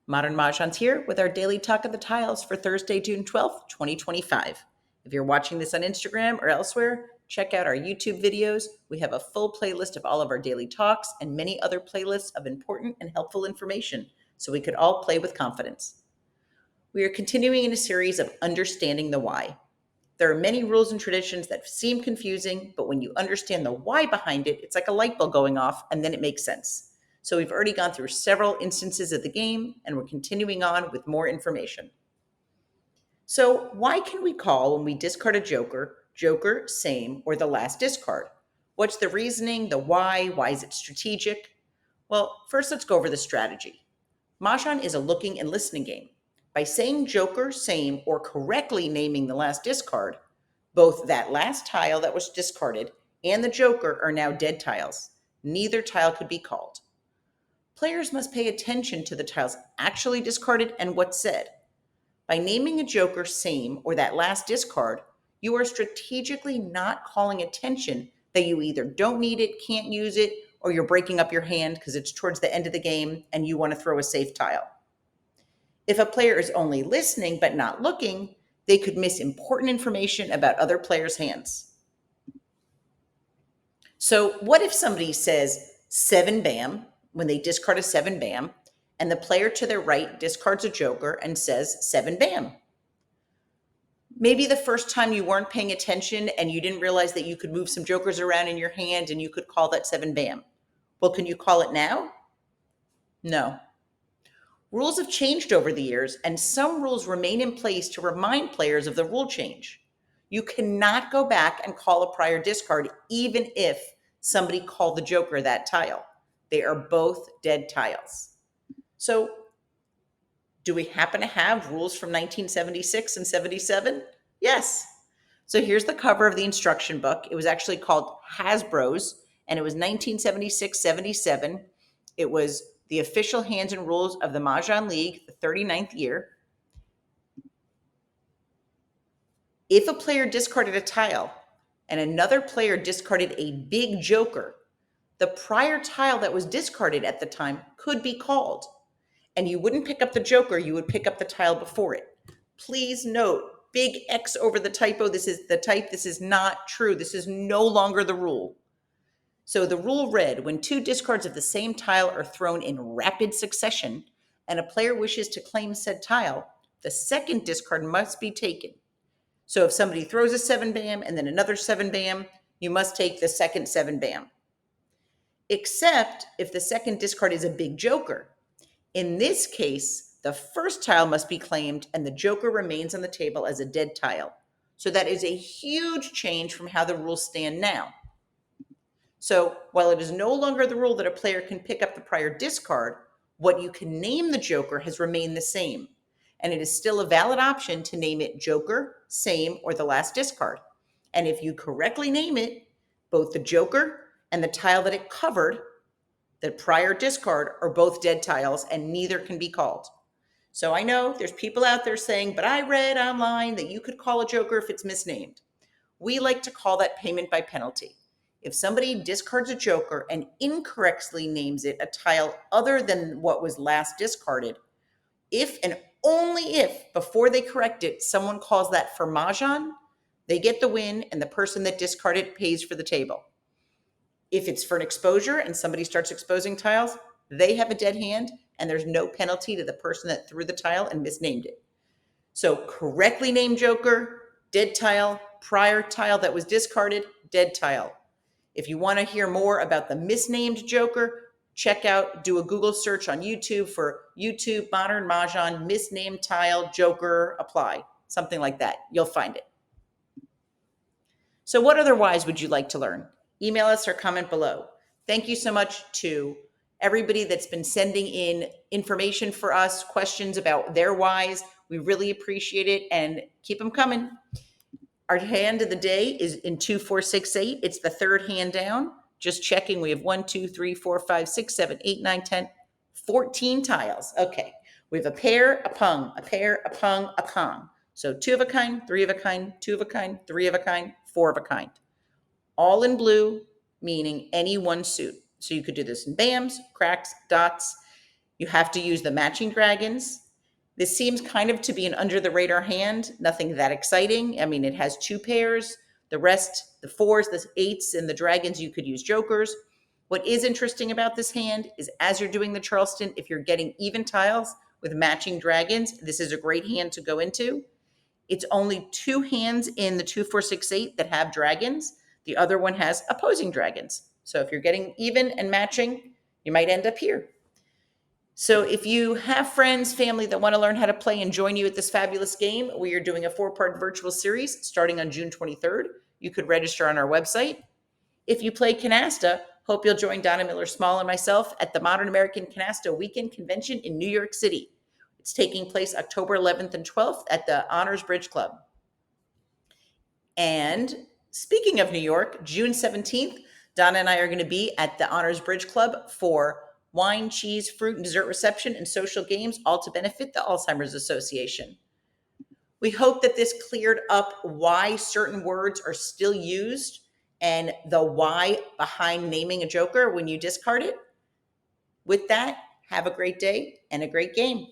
Modern Mahjong's here with our daily talk of the tiles for Thursday, June 12th, 2025. If you're watching this on Instagram or elsewhere, check out our YouTube videos. We have a full playlist of all of our daily talks and many other playlists of important and helpful information so we could all play with confidence. We are continuing in a series of understanding the why. There are many rules and traditions that seem confusing, but when you understand the why behind it, it's like a light bulb going off and then it makes sense. So we've already gone through several instances of the game and we're continuing on with more information. So why can we call when we discard a joker, joker, same, or the last discard? What's the reasoning, the why? Why is it strategic? Well, first let's go over the strategy. Mahjong is a looking and listening game. By saying joker, same, or correctly naming the last discard, both that last tile that was discarded and the joker are now dead tiles. Neither tile could be called. Players must pay attention to the tiles actually discarded and what's said. By naming a joker same or that last discard, you are strategically not calling attention that you either don't need it, can't use it, or you're breaking up your hand because it's towards the end of the game and you want to throw a safe tile. If a player is only listening but not looking, they could miss important information about other players' hands. So what if somebody says 7 bam when they discard a 7 bam, and the player to their right discards a joker and says 7 bam? Maybe the first time you weren't paying attention and you didn't realize that you could move some jokers around in your hand and you could call that 7 bam. Well, can you call it now? No. Rules have changed over the years, and some rules remain in place to remind players of the rule change. You cannot go back and call a prior discard even if somebody called the joker that tile. They are both dead tiles. So, do we happen to have rules from 1976 and 77? Yes. So here's the cover of the instruction book. It was actually called Hasbro's, and it was 1976-77. It was the official hands and rules of the Mahjong League, the 39th year. If a player discarded a tile and another player discarded a big joker, the prior tile that was discarded at the time could be called. And you wouldn't pick up the joker, you would pick up the tile before it. Please note, big X over the typo. This is the type. This is not true. This is no longer the rule. So the rule read, when two discards of the same tile are thrown in rapid succession and a player wishes to claim said tile, the second discard must be taken. So if somebody throws a 7 bam and then another 7 bam, you must take the second 7 bam. Except if the second discard is a big joker. In this case, the first tile must be claimed and the joker remains on the table as a dead tile. So that is a huge change from how the rules stand now. So while it is no longer the rule that a player can pick up the prior discard, what you can name the joker has remained the same. And it is still a valid option to name it joker, same, or the last discard. And if you correctly name it, both the joker and the tile that it covered, the prior discard, are both dead tiles and neither can be called. So I know there's people out there saying, but I read online that you could call a joker if it's misnamed. We like to call that payment by penalty. If somebody discards a joker and incorrectly names it a tile other than what was last discarded, if and only if before they correct it, someone calls that for Mahjong, they get the win and the person that discarded pays for the table. If it's for an exposure and somebody starts exposing tiles, they have a dead hand and there's no penalty to the person that threw the tile and misnamed it. So correctly named joker, dead tile, prior tile that was discarded, dead tile. If you want to hear more about the misnamed joker, do a Google search on YouTube for YouTube Modern Mahjong misnamed tile joker apply, something like that. You'll find it. So what other whys would you like to learn? Email us or comment below. Thank you so much to everybody that's been sending in information for us, questions about their whys. We really appreciate it and keep them coming. Our hand of the day is in 2, 4, 6, 8. It's the third hand down. Just checking. We have 1, 2, 3, 4, 5, 6, 7, 8, 9, 10, 14 tiles. Okay. We have a pair, a pung, a pair, a pung, a pong. So 2 of a kind, 3 of a kind, 2 of a kind, 3 of a kind, 4 of a kind. All in blue, meaning any one suit. So you could do this in bams, cracks, dots. You have to use the matching dragons. This seems kind of to be an under the radar hand, nothing that exciting. I mean, it has two pairs. The rest, the fours, the eights, and the dragons, you could use jokers. What is interesting about this hand is as you're doing the Charleston, if you're getting even tiles with matching dragons, this is a great hand to go into. It's only two hands in the 2, 4, 6, 8 that have dragons. The other one has opposing dragons. So if you're getting even and matching, you might end up here. So if you have friends, family that want to learn how to play and join you at this fabulous game, we are doing a 4-part virtual series starting on June 23rd. You could register on our website. If you play Canasta, hope you'll join Donna Miller-Small and myself at the Modern American Canasta Weekend Convention in New York City. It's taking place October 11th and 12th at the Honors Bridge Club. And speaking of New York, June 17th, Donna and I are going to be at the Honors Bridge Club for wine, cheese, fruit, and dessert reception and social games, all to benefit the Alzheimer's Association. We hope that this cleared up why certain words are still used and the why behind naming a joker when you discard it. With that, have a great day and a great game.